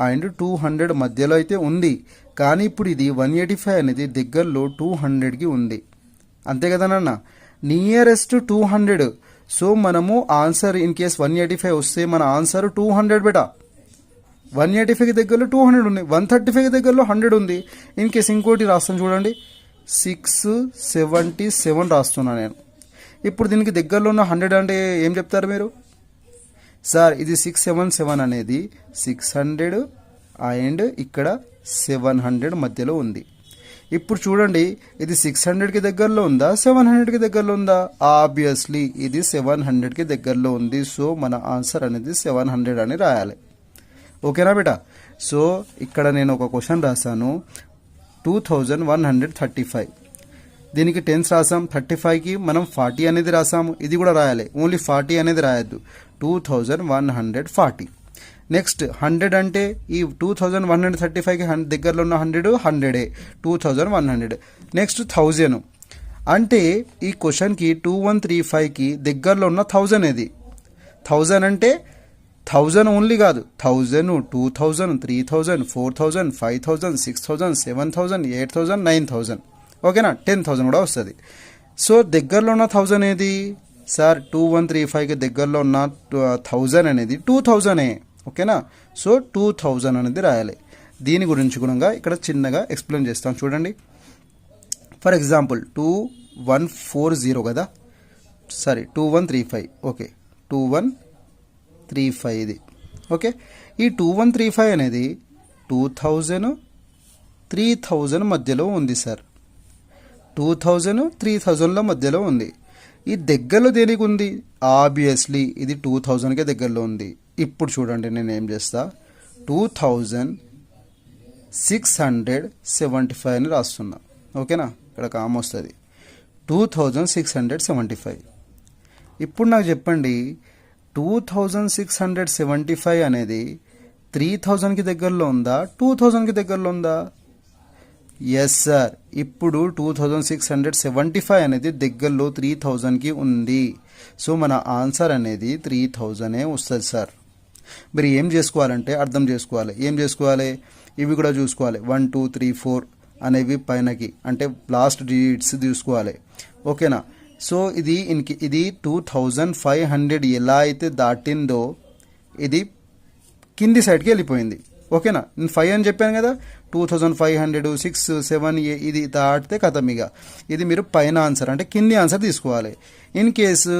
అండ్ 200 మధ్యలో అయితే ఉంది. కానీ ఇప్పుడు ఇది 185 అనేది దగ్గరలో 200కి ఉంది, అంతే కదా నాన్న? నియరెస్ట్ 200. సో మనము ఆన్సర్ ఇన్ కేస్ 185 వస్తే మన ఆన్సర్ 200 బేటా. 185కి దగ్గరలో 200 ఉంది, 135కి దగ్గరలో 100 ఉంది. ఇన్ కేస్ ఇంకోటి రాస్తాను చూడండి, 677 రాస్తున్నా నేను. ఇప్పుడు దీనికి దగ్గరలో ఉన్న 100 అంటే ఏం చెప్తారు మీరు? సార్ ఇది 677 అనేది 600 అండ్ ఇక్కడ 700 మధ్యలో ఉంది. ఇప్పుడు చూడండి ఇది 600కి దగ్గరలో ఉందా 700కి దగ్గరలో ఉందా? ఆబ్వియస్లీ ఇది 700కి దగ్గరలో ఉంది. సో మన ఆన్సర్ అనేది 700 అని రాయాలి. ఓకేనా బేటా? సో ఇక్కడ నేను ఒక క్వశ్చన్ రాశాను. 2135 దీనికి టెన్స్ రాసాం, 35కి మనం 40 అనేది రాసాము. ఇది కూడా రాయాలి, ఓన్లీ 40 అనేది రాయద్దు. 2140. నెక్స్ట్ 100 అంటే ఈ 2135కి దగ్గరలో ఉన్న 100 2100. నెక్స్ట్ 1000 అంటే ఈ క్వశ్చన్కి 2135కి దగ్గరలో ఉన్న 1000 ఏది? 1000 అంటే 1000 ఓన్లీ కాదు, 1000 2000 3000 4000 5000 6000 7000 8000 9000. ఓకేనా? 10,000 కూడా వస్తుంది. సో దగ్గరలో ఉన్న 1000 ఏది సార్? 2135కి దగ్గరలో ఉన్న 1000 అనేది 2000. ఓకేనా? సో 2000 అనేది రాయాలి. దీని గురించి కూడా ఇక్కడ చిన్నగా ఎక్స్ప్లెయిన్ చేస్తాను చూడండి. ఫర్ ఎగ్జాంపుల్ 2140 కదా, సారీ 2135. ఓకే 2135 ఇది. ఓకే, ఈ 2135 అనేది 2000 3000 మధ్యలో ఉంది సార్. 2000 3000ల మధ్యలో ఉంది. ఈ దగ్గరలో దేనికి ఉంది? ఆబ్వియస్లీ ఇది 2000కే దగ్గరలో ఉంది. ఇప్పుడు చూడండి నేను ఏం చేస్తా, 2675 అని రాస్తున్నా. ఓకేనా, ఇక్కడ కామ వస్తుంది. 2675. ఇప్పుడు నాకు చెప్పండి, 2675 అనేది 3000కి దగ్గరలో ఉందా 2000కి దగ్గరలో ఉందా? Yes sir. ఇప్పుడు 2675 అనేది దగ్గరలో 3000కి ఉంది. సో మన ఆన్సర్ అనేది 3000 వస్తుంది సార్. మీరు ఏం చేసుకోవాలంటే అర్థం చేసుకోవాలి. ఏం చేసుకోవాలి? ఇవి కూడా చూసుకోవాలి. 1 2 3 4 అనేవి పైనకి అంటే లాస్ట్ డిజిట్స్ చూసుకోవాలి. ఓకేనా. సో ఇది 2500 ఎలా అయితే దాటిందో ఇది కింది సైడ్కి వెళ్ళిపోయింది. ఓకేనా, నేను 5 అని చెప్పాను కదా, 2500 6 7 ఇది దాటితే కథం. ఇక ఇది మీరు పైన ఆన్సర్ అంటే కింది ఆన్సర్ తీసుకోవాలి. ఇన్ కేసు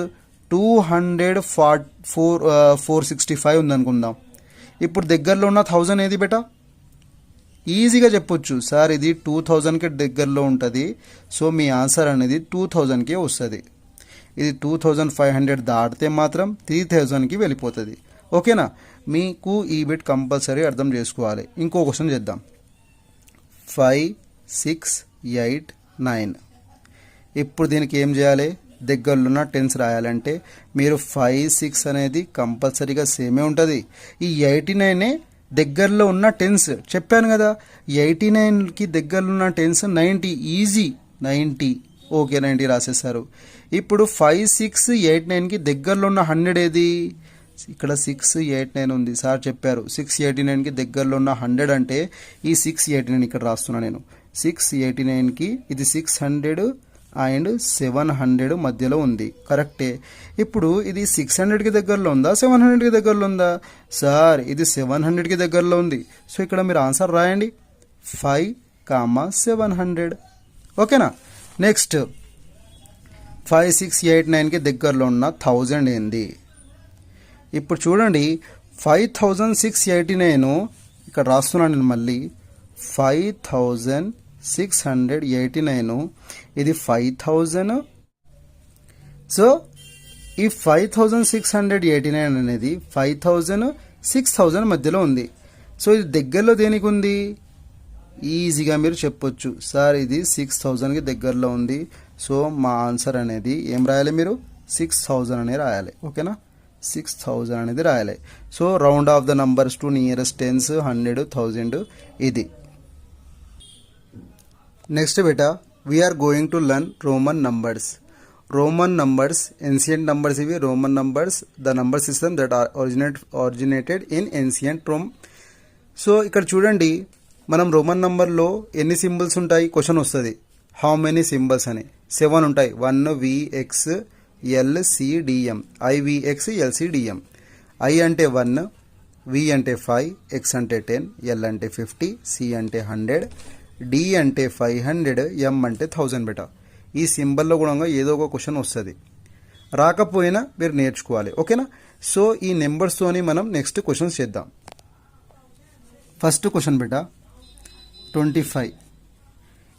465 ఉందనుకుందాం. ఇప్పుడు దగ్గరలో ఉన్న 1000 ఏది బెటా? ఈజీగా చెప్పొచ్చు సార్, ఇది 2000కి దగ్గరలో ఉంటుంది. సో మీ ఆన్సర్ అనేది 2000కే వస్తుంది. ఇది 2500 దాటితే మాత్రం 3000కి వెళ్ళిపోతుంది. ఓకేనా, మీకు ఈ బిట్ కంపల్సరీ అర్థం చేసుకోవాలి. ఇంకో క్వశ్చన్ చేద్దాం. 5 6 8 9. ఇప్పుడు దీనికి ఏం చేయాలి? దగ్గరలో ఉన్న టెన్స్ రాయాలంటే మీరు 5 6 అనేది కంపల్సరీగా సేమే ఉంటుంది. ఈ 89 దగ్గరలో ఉన్న టెన్స్ చెప్పాను కదా, 89కి దగ్గరలో ఉన్న టెన్స్ 90. ఈజీ 90. ఓకే, 90 రాసేసారు. ఇప్పుడు 5 6 8 9కి దగ్గరలో ఉన్న 100 ఏది? ఇక్కడ 689 ఉంది సార్ చెప్పారు. 689కి దగ్గరలో ఉన్న 100 అంటే ఈ 689 ఇక్కడ రాస్తున్నా నేను. 689కి ఇది 600 అండ్ 700 మధ్యలో ఉంది. కరెక్టే. ఇప్పుడు ఇది 600కి దగ్గరలో ఉందా 700కి దగ్గరలో ఉందా? సార్ ఇది 700కి దగ్గరలో ఉంది. సో ఇక్కడ మీరు ఆన్సర్ రాయండి, 5, 700. ఓకేనా. నెక్స్ట్ 5 6 8 9కి దగ్గరలో ఉన్న 1000 ఏంది? ఇప్పుడు చూడండి, 5689 ఇక్కడ రాస్తున్నాను నేను మళ్ళీ. 5689 ఇది 5000. సో ఈ 5689 అనేది 5000 6000 మధ్యలో ఉంది. సో ఇది దగ్గరలో దేనికి ఉంది? ఈజీగా మీరు చెప్పొచ్చు సార్ ఇది 6000కి దగ్గరలో ఉంది. సో మా ఆన్సర్ అనేది ఏం రాయాలి? మీరు 6000 అనే రాయాలి. ఓకేనా, 6000 అనేది రాయాలి. So round off the numbers to nearest tens 100 1000 ఇది. నెక్స్ట్ బేటా we are going to learn Roman numbers. Roman numbers ancient numbers ఇవి. Roman numbers the number system that originated in ancient Rome. So ఇక్కడ చూడండి, మనం రోమన్ నంబర్లో ఎన్ని సింబల్స్ ఉంటాయి క్వశ్చన్ వస్తుంది. హౌ మెనీ సింబల్స్ అని 7 ఉంటాయి. 1 VX LCDM IVX LCDM. I అంటే 1, V అంటే 5, X అంటే 10, L అంటే 50, C అంటే 100, D అంటే 500, M అంటే 1000 బెటా. ఈ సింబల్లో కూడా ఏదో ఒక క్వశ్చన్ వస్తుంది. రాకపోయినా మీరు నేర్చుకోవాలి. ఓకేనా. సో ఈ నెంబర్స్తోని మనం నెక్స్ట్ క్వశ్చన్స్ చేద్దాం. First question beta 25.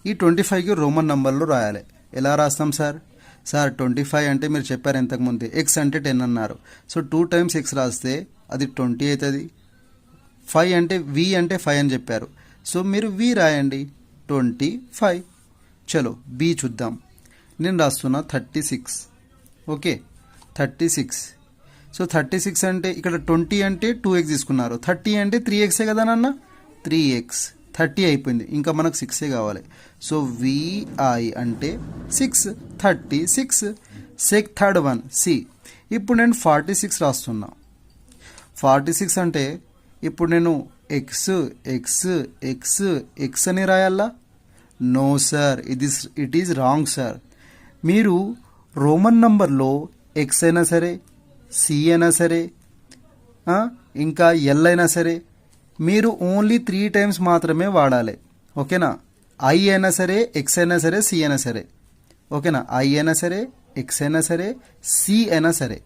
ఈ 25కి రోమన్ నంబర్లు రాయాలి. ఎలా రాస్తాం సార్? సార్ 25 అంటే మీరు చెప్పారు ఇంతకుముందే, X అంటే 10 అన్నారు. సో 2 times X రాస్తే అది 20 అవుతుంది. 5 అంటే V అంటే 5 అని చెప్పారు. సో మీరు V రాయండి, 25. చలో B చూద్దాం. నేను రాస్తున్నా 36. ఓకే, 36. సో 36 అంటే ఇక్కడ 20 అంటే 2X తీసుకున్నారు, 30 అంటే 3X కదా నాన్న, 3X. 30 అయిపోయింది, ఇంకా మనకు 6 కావాలి. సో VI అంటే 6, 36. Third one C. ఇప్పుడు నేను 46 రాస్తున్నా. 46 అంటే ఇప్పుడు నేను X అని రాయాలా? No sir, it is wrong sir. మీరు రోమన్ నంబర్లో X అయినా సరే, C అయినా సరే, ఇంకా L అయినా సరే మీరు ఓన్లీ 3 times మాత్రమే వాడాలి. ఓకేనా. I అయినా సరే, X అయినా సరే, C అయినా సరే. ఓకేనా, I అయినా సరే, X అయినా సరే, C అయినా సరే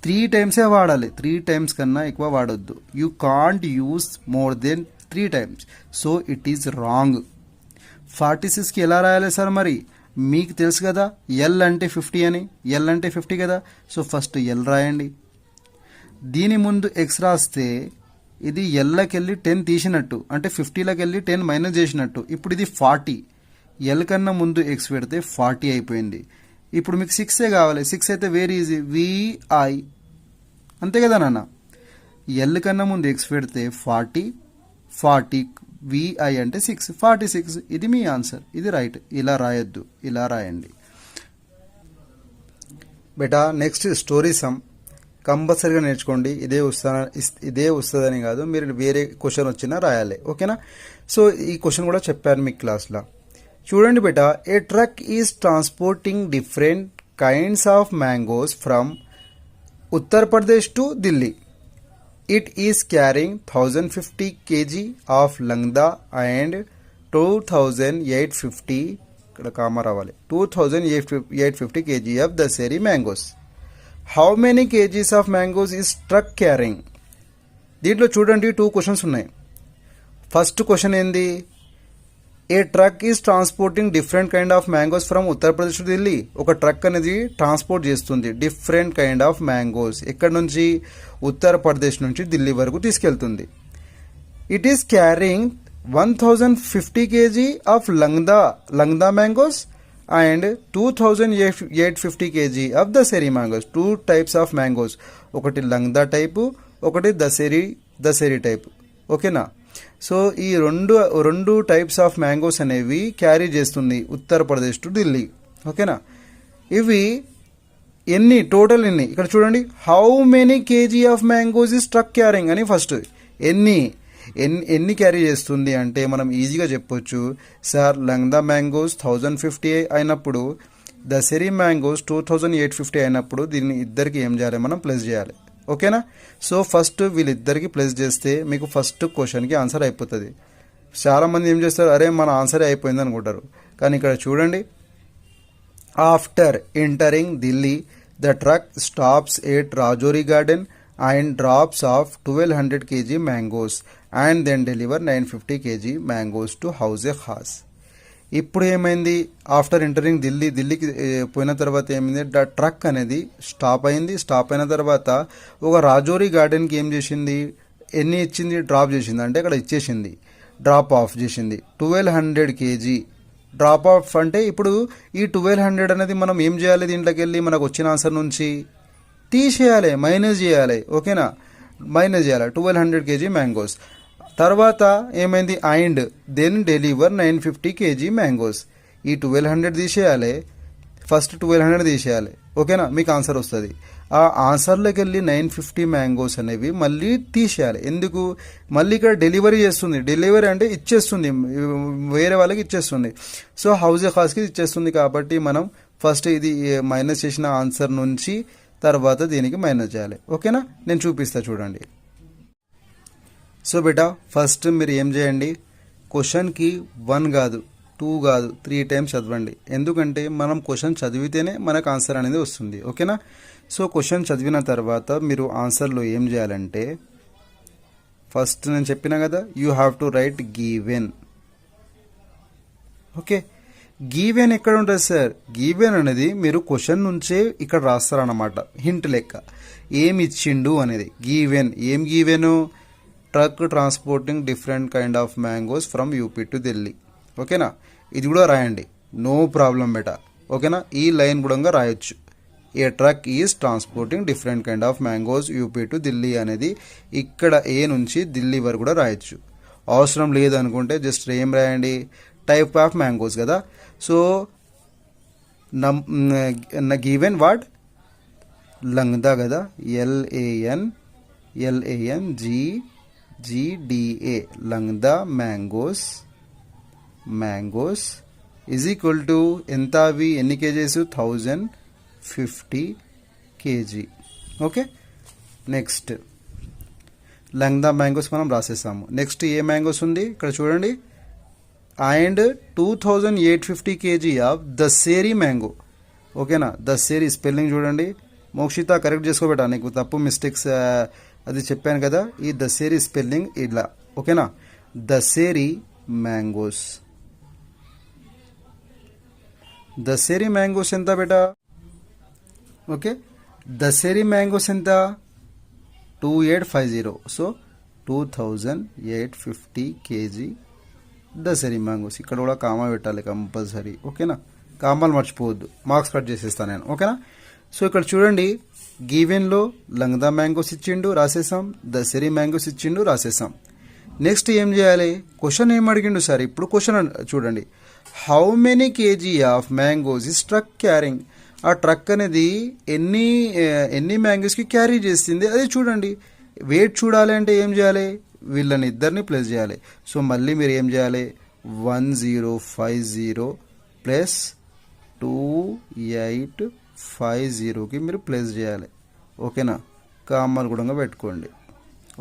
3 timesే వాడాలి. 3 times కన్నా ఎక్కువ వాడొద్దు. You can't use more than 3 times. So it is wrong. 46కి ఎలా రాయాలి సార్? మరి మీకు తెలుసు కదా ఎల్ అంటే 50 అని, ఎల్ అంటే 50 కదా. సో ఫస్ట్ ఎల్ రాయండి, దీని ముందు ఎక్స్ రాస్తే ఇది ఎల్లోకి వెళ్ళి 10 తీసినట్టు, అంటే 50లోకి వెళ్ళి 10 మైనస్ చేసినట్టు. ఇప్పుడు ఇది 40, ఎల్ కన్నా ముందు ఎక్స్ పెడితే 40 అయిపోయింది. ఇప్పుడు మీకు 6 కావాలి, 6 అయితే వెరీ ఈజీ, విఐ అంతే కదా నాన్న. ఎల్ కన్నా ముందు ఎక్స్ పెడితే 40 విఐ అంటే 6, 46. ఇది మీ ఆన్సర్, ఇది రైట్. ఇలా రాయొద్దు, ఇలా రాయండి బేటా. నెక్స్ట్ స్టోరీ సమ్ కంపల్సరీగా నేర్చుకోండి. ఇదే వస్తుందని కాదు, మీరు వేరే క్వశ్చన్ వచ్చినా రాయాలి, ఓకేనా. సో ఈ క్వశ్చన్ కూడా చెప్పాను మీకు క్లాస్లో. చూడండి బేటా, a truck is transporting different kinds of mangoes from Uttar Pradesh to Delhi. It is carrying 1050 kg of langda and 2850 ఇక్కడ కామా రావాలి 2850 kg of Daseri mangoes. How many kgs of mangoes is truck carrying? దీంట్లో చూడండి 2 క్వశ్చన్స్ ఉన్నాయి. ఫస్ట్ క్వశ్చన్ ఏంది? A truck is transporting different kind of mangoes from Uttar Pradesh to Delhi. ఒక ట్రక్ అనేది ట్రాన్స్పోర్ట్ చేస్తుంది డిఫరెంట్ కైండ్ ఆఫ్ మ్యాంగోస్. ఎక్కడ నుంచి? ఉత్తరప్రదేశ్ నుంచి ఢిల్లీ వరకు తీసుకెళ్తుంది. It is carrying 1050 kg of langda mangoes and 2850 kg of dasheri mangoes. 2 types of mangoes, ఒకటి లంగ్దా టైపు, ఒకటి దసేరి టైపు, ఓకేనా. సో ఈ రెండు టైప్స్ ఆఫ్ మ్యాంగోస్ అనేవి క్యారీ చేస్తుంది ఉత్తరప్రదేశ్ టు ఢిల్లీ, ఓకేనా. ఇవి టోటల్ ఎన్ని ఇక్కడ చూడండి. How many KG of mangoes is truck carrying అని ఫస్ట్ ఎన్ని క్యారీ చేస్తుంది అంటే మనం ఈజీగా చెప్పొచ్చు సార్. లంగ్దా మ్యాంగోస్ 1050 అయినప్పుడు దసరీ మ్యాంగోస్ 2850 అయినప్పుడు దీన్ని ఇద్దరికి ఏం చేయాలి? మనం ప్లస్ చేయాలి, ఓకేనా. సో ఫస్ట్ వీళ్ళిద్దరికి ప్లస్ చేస్తే మీకు ఫస్ట్ క్వశ్చన్కి ఆన్సర్ అయిపోతుంది. చాలామంది ఏం చేస్తారు, అరే మన ఆన్సరే అయిపోయింది అనుకుంటారు. కానీ ఇక్కడ చూడండి, after entering Delhi the truck stops at Rajouri Garden and drops off 1200 kg mangoes and then deliver 950 kg mangoes to Hauz e Khas. ఇప్పుడు ఏమైంది? ఆఫ్టర్ ఎంటరింగ్ ఢిల్లీకి పోయిన తర్వాత ఏమైంది? ట్రక్ అనేది స్టాప్ అయింది. స్టాప్ అయిన తర్వాత ఒక రాజోరీ గార్డెన్కి ఏం చేసింది? ఎన్ని ఇచ్చింది? డ్రాప్ చేసింది, అంటే అక్కడ ఇచ్చేసింది, డ్రాప్ ఆఫ్ చేసింది 1200 kg. డ్రాప్ ఆఫ్ అంటే ఇప్పుడు ఈ 1200 అనేది మనం ఏం చేయాలి? దీంట్లోకి వెళ్ళి మనకు వచ్చిన ఆన్సర్ నుంచి తీసేయాలి, మైనస్ చేయాలి, ఓకేనా. మైనస్ చేయాలి 1200 kg మ్యాంగోస్. తర్వాత ఏమైంది? And then deliver 950 kg mangoes. ఈ 1200 తీసేయాలి, ఫస్ట్ 1200 తీసేయాలి, ఓకేనా. మీకు ఆన్సర్ వస్తుంది. ఆ ఆన్సర్లోకి వెళ్ళి 950 మ్యాంగోస్ అనేవి మళ్ళీ తీసేయాలి. ఎందుకు? మళ్ళీ ఇక్కడ డెలివరీ చేస్తుంది. డెలివరీ అంటే ఇచ్చేస్తుంది, వేరే వాళ్ళకి ఇచ్చేస్తుంది. సో హౌస్ ఏ ఖాస్కి ఇచ్చేస్తుంది. కాబట్టి మనం ఫస్ట్ ఇది మైనస్ చేసిన ఆన్సర్ నుంచి తర్వాత దీనికి మైనస్ చేయాలి, ఓకేనా. నేను చూపిస్తా చూడండి. సో బేటా ఫస్ట్ మీరు ఏం చేయండి? క్వశ్చన్కి 1 కాదు 2 కాదు 3 times చదవండి. ఎందుకంటే మనం క్వశ్చన్ చదివితేనే మనకు ఆన్సర్ అనేది వస్తుంది, ఓకేనా. సో క్వశ్చన్ చదివిన తర్వాత మీరు ఆన్సర్లో ఏం చేయాలంటే ఫస్ట్ నేను చెప్పినా కదా, you have to right given, okay. Given ఎక్కడ ఉంటుంది సార్? గివెన్ అనేది మీరు క్వశ్చన్ నుంచే ఇక్కడ రాస్తారన్నమాట, హింట్ లెక్క. ఏమి ఇచ్చిండు అనేది గివెన్. ఏం given? Truck transporting different kind of mangoes from UP to Delhi, ఓకేనా. ఇది కూడా రాయండి, నో ప్రాబ్లం బేటా, ఓకేనా. ఈ లైన్ కూడా రాయొచ్చు. A truck is transporting different kind of mangoes UP to Delhi అనేది ఇక్కడ ఏ నుంచి ఢిల్లీ వరకు కూడా రాయొచ్చు. అవసరం లేదు అనుకుంటే జస్ట్ ఏం రాయండి? టైప్ ఆఫ్ మ్యాంగోస్ కదా. So given what? లంగ్దా కదా, LANGDA langda mangoes is equal to ఎంత? అవి ఎన్ని kgs? 1050 kg, okay. Next langda mangoes మనం రాసేసాము. నెక్స్ట్ ఏ మ్యాంగోస్ ఉంది ఇక్కడ చూడండి. And 2850 kg of dasheri mango, ఓకేనా. దసేరి స్పెల్లింగ్ చూడండి. మోక్షిత కరెక్ట్ చేసుకోబెట్టా, నీకు తప్పు మిస్టేక్స్ అది చెప్పాను కదా. ఈ దసేరి స్పెల్లింగ్ ఇలా, ఓకేనా. దసేరి మ్యాంగోస్. దసేరి మ్యాంగోస్ ఎంత బేటా? ఓకే, దసేరి మ్యాంగోస్ ఎంత? 2850. So 2850 kg dasheri mangoes. ఇక్కడ కూడా కామా పెట్టాలి కంపల్సరీ. ఓకేనా, కామాలు మర్చిపోవద్దు, మార్క్స్ కట్ చేసేస్తాను నేను. ఓకేనా. సో ఇక్కడ చూడండి, గివెన్లో లంగ్దా మ్యాంగోస్ ఇచ్చిండు, రాసేసాం. దసరి మ్యాంగోస్ ఇచ్చిండు, రాసేసాం. నెక్స్ట్ ఏం చేయాలి? క్వశ్చన్ ఏం అడిగిండు సార్? ఇప్పుడు క్వశ్చన్ చూడండి, how many KG of mangoes is truck carrying. ఆ ట్రక్ అనేది ఎన్ని మ్యాంగోస్కి క్యారీ చేస్తుంది అది చూడండి. వెయిట్ చూడాలి అంటే ఏం చేయాలి? వీళ్ళని ఇద్దరిని ప్లస్ చేయాలి. సో మళ్ళీ మీరు ఏం చేయాలి? 1050 ప్లస్ 2850కి మీరు ప్లస్ చేయాలి. ఓకేనా, కామాలు కూడా పెట్టుకోండి.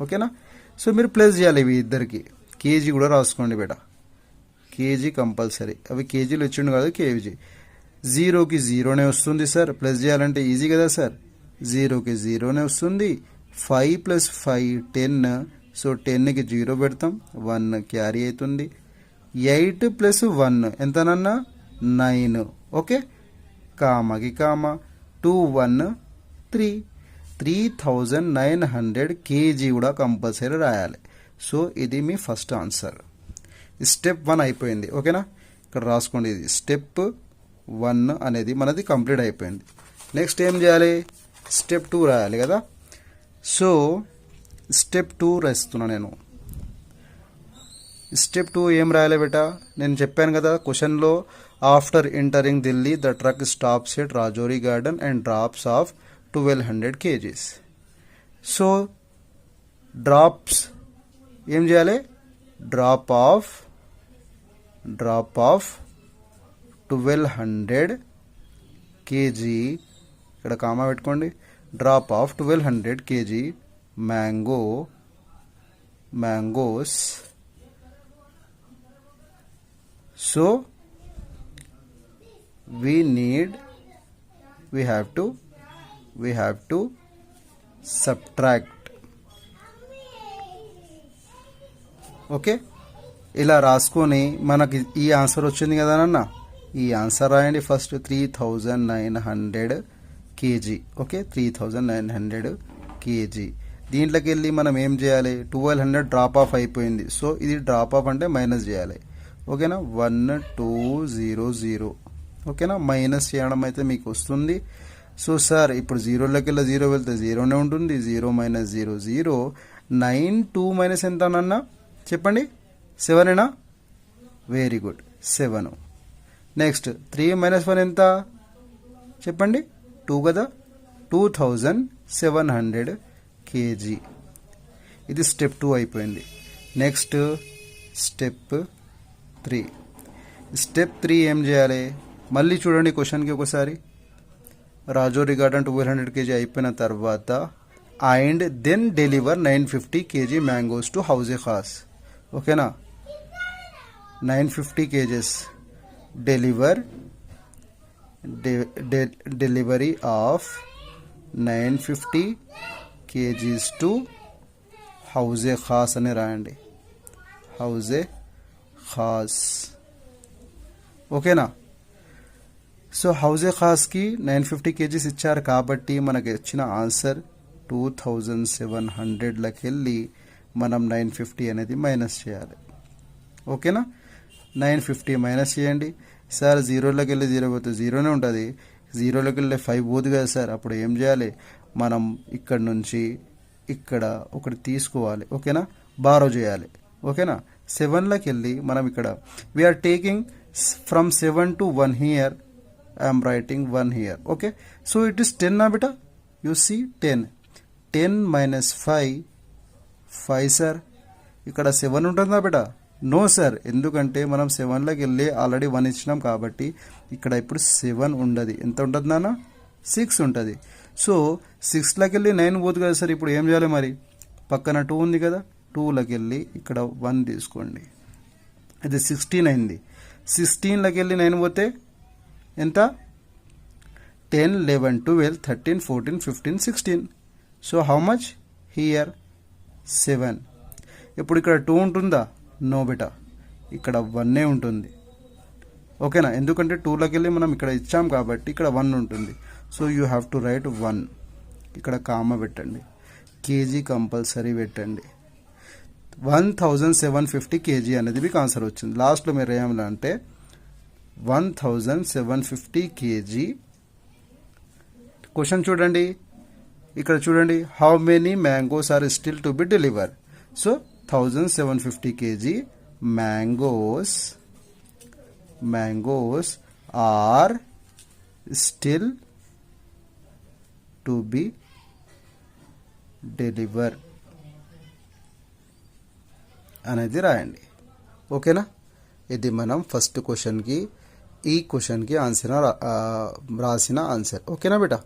ఓకేనా. సో మీరు ప్లస్ చేయాలి ఇవి ఇద్దరికి. కేజీ కూడా రాసుకోండి బేట, కేజీ కంపల్సరీ. అవి కేజీలు వచ్చిండు కాదు, కేజీ. 0కి 0నే వస్తుంది సార్. ప్లస్ చేయాలంటే ఈజీ కదా సార్. 0కి 0నే వస్తుంది. 5 + 5 10. సో 10కి 0 పెడతాం, 1 క్యారీ అవుతుంది. 8 + 1 ఎంతనన్నా? 9. ఓకే, కామాకి కామా. 2 1 3. 3900 కేజీ కూడా కంపల్సరీ రాయాలి. సో ఇది మీ ఫస్ట్ ఆన్సర్. స్టెప్ 1 అయిపోయింది. ఓకేనా, ఇక్కడ రాసుకోండి. ఇది స్టెప్ 1 అనేది మనది కంప్లీట్ అయిపోయింది. నెక్స్ట్ ఏం చేయాలి? స్టెప్ 2 రాయాలి కదా. సో స్టెప్ 2 రాస్తున్నా నేను. స్టెప్ 2 ఏం రాయాలి బేటా? నేను చెప్పాను కదా క్వశ్చన్లో, after entering Delhi the truck stops at Rajouri garden and drops off 1200 kgs. So drops ఏం చేయాలి? Drop of 1200 KG. ఇక్కడ కామా పెట్టుకోండి. Drop of 1200 KG mangoes. So we have to subtract. Okay, ఇలా రాసుకొని మనకి ఈ ఆన్సర్ వచ్చింది కదా నాన్న. ఈ ఆన్సర్ రాయండి ఫస్ట్. 3900 కేజీ. Okay, 3900 KG. దీంట్లోకి వెళ్ళి మనం ఏం చేయాలి? 1200 డ్రాప్ ఆఫ్ అయిపోయింది. సో ఇది డ్రాప్ ఆఫ్ అంటే మైనస్ చేయాలి. ఓకేనా, 1200. ఓకేనా, మైనస్ చేయడం అయితే మీకు వస్తుంది. సో సార్ ఇప్పుడు 0లోకి వెళ్ళి 0 వెళ్తే 0నే ఉంటుంది. 0 - 0 0. 9 2 మైనస్ ఎంత అన్న చెప్పండి? 7ఏనా? Very good, 7. నెక్స్ట్ 3 - 1 ఎంత చెప్పండి? 2 కదా. 2700 కేజీ. ఇది స్టెప్ 2 అయిపోయింది. Next step 3. స్టెప్ 3 ఏం చేయాలి? మళ్ళీ చూడండి క్వశ్చన్కి ఒకసారి. రాజౌరి గార్డెన్ 1200 కేజీ అయిపోయిన తర్వాత and then deliver 950 kg mangoes to Hauz e Khas. ఓకేనా, 950 kgs delivery of 950 kgs to Hauz e Khas అని రాయండి. హౌజే ఖాస్. ఓకేనా. సో హౌజే ఖాస్కి 950 కేజీస్ ఇచ్చారు కాబట్టి మనకి వచ్చిన ఆన్సర్ 2700లకి వెళ్ళి మనం 950 అనేది మైనస్ చేయాలి. ఓకేనా, 950 మైనస్ చేయండి. సార్ 0లోకి వెళ్ళి 0 పోతే 0నే ఉంటుంది. 0లోకి వెళ్ళి 5 పోదు కదా సార్. అప్పుడు ఏం చేయాలి? మనం ఇక్కడ నుంచి ఇక్కడ ఒకటి తీసుకోవాలి. ఓకేనా, బారో చేయాలి. ఓకేనా, 7లోకి వెళ్ళి మనం ఇక్కడ we're taking from 7 to 1 here. I am writing 1 here. Okay, so it is 10 na beta. You see 10 minus 5 sir. ఇక్కడ 7 ఉంటుందా బేటా? నో సార్, ఎందుకంటే మనం 7లోకి వెళ్ళి ఆల్రెడీ 1 ఇచ్చినాం కాబట్టి ఇక్కడ ఇప్పుడు 7 ఉండదు. ఎంత ఉంటుంది నాన్న? 6 ఉంటుంది. సో 6లోకి వెళ్ళి 9 పోదు కదా సార్. ఇప్పుడు ఏం చేయాలి మరి? పక్కన 2 ఉంది కదా, 2లోకి వెళ్ళి ఇక్కడ 1 తీసుకోండి. ఇది 16 అయింది. 16లోకి వెళ్ళి 9 పోతే ఎంత? 10 11 12 13 14 15 16. So how much here? 7. ఇప్పుడు ఇక్కడ 2 ఉంటుందా? నో బేటా, ఇక్కడ 1 ఉంటుంది. ఓకేనా, ఎందుకంటే 2లోకి వెళ్ళి మనం ఇక్కడ ఇచ్చాం కాబట్టి ఇక్కడ 1 ఉంటుంది. So you have to write 1. ఇక్కడ కామ పెట్టండి, కేజీ కంపల్సరీ పెట్టండి. 1750 కేజీ అనేది మీకు ఆన్సర్ వచ్చింది. లాస్ట్లో మీరు ఏమన్నా 1750 కేజీ. క్వశ్చన్ చూడండి, ఇక్కడ చూడండి, how many mangoes are still to be deliver. So 1750 KG mangoes are still to be deliver అనేది రాయండి. ఓకేనా, ఇది మనం ఫస్ట్ క్వశ్చన్కి ఈ క్వశ్చన్కి రాసిన ఆన్సర్. ఓకేనా బేటా.